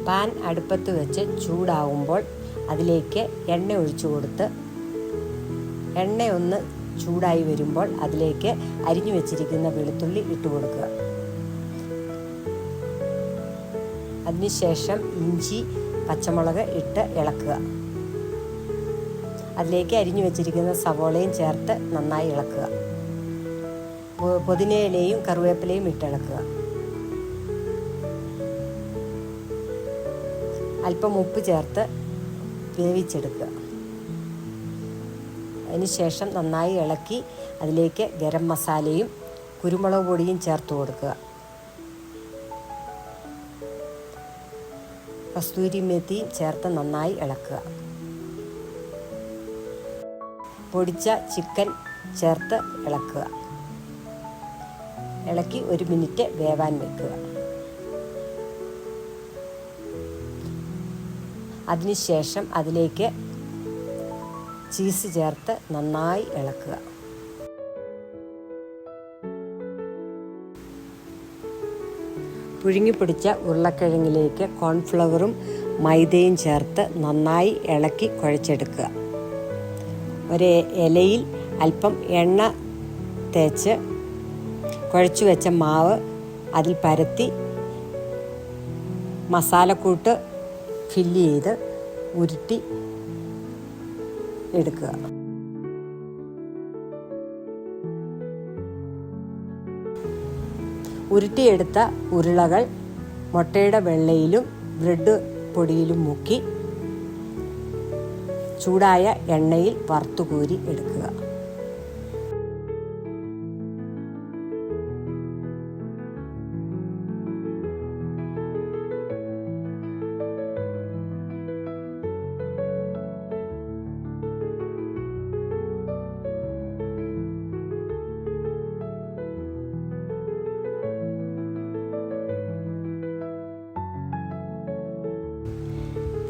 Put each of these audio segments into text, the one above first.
Pan അടുപ്പത്ത് വെച്ച് ചൂടാകുമ്പോൾ അതിലേക്ക് എണ്ണ ഒഴിച്ചു കൊടുത്ത് എണ്ണ ഒന്ന് ചൂടായി വരുമ്പോൾ അതിലേക്ക് അരിഞ്ഞു വെച്ചിരിക്കുന്ന വെളുത്തുള്ളി ഇട്ട് കൊടുക്കുക. അതിനുശേഷം ഇഞ്ചി, പച്ചമുളക് ഇട്ട് ഇളക്കുക. അതിലേക്ക് അരിഞ്ഞു വെച്ചിരിക്കുന്ന സവോളയും ചേർത്ത് നന്നായി ഇളക്കുക. പുതിനയിലയും കറിവേപ്പിലയും ഇട്ടിളക്കുക. അല്പം ഉപ്പ് ചേർത്ത് വേവിച്ചെടുക്കുക. അതിനുശേഷം നന്നായി ഇളക്കി അതിലേക്ക് ഗരം മസാലയും കുരുമുളക് പൊടിയും ചേർത്ത് കൊടുക്കുക. കസ്തൂരി മേത്തിയും ചേർത്ത് നന്നായി ഇളക്കുക. പൊടിച്ച ചിക്കൻ ചേർത്ത് ഇളക്കുക. ഇളക്കി 1 മിനിറ്റ് വേവാൻ വെക്കുക. അതിനുശേഷം അതിലേക്ക് ചീസ് ചേർത്ത് നന്നായി ഇളക്കുക. പുഴുങ്ങിപ്പൊടിച്ച ഉരുളക്കിഴങ്ങിലേക്ക് കോൺഫ്ലവറും മൈദയും ചേർത്ത് നന്നായി ഇളക്കി കുഴച്ചെടുക്കുക. ഒരു ഇലയിൽ അല്പം എണ്ണ തേച്ച് കുഴച്ചു വെച്ച മാവ് അതിൽ പരത്തി മസാലക്കൂട്ട് ഫില്ല് ചെയ്ത് ഉരുട്ടി എടുക്കുക. ഉരുട്ടിയെടുത്ത ഉരുളകൾ മുട്ടയുടെ വെള്ളയിലും ബ്രെഡ് പൊടിയിലും മുക്കി ചൂടായ എണ്ണയിൽ വറുത്തുകോരി എടുക്കുക.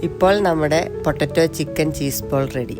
ഇപ്പോൾ നമ്മുടെ potato chicken cheese ball ready.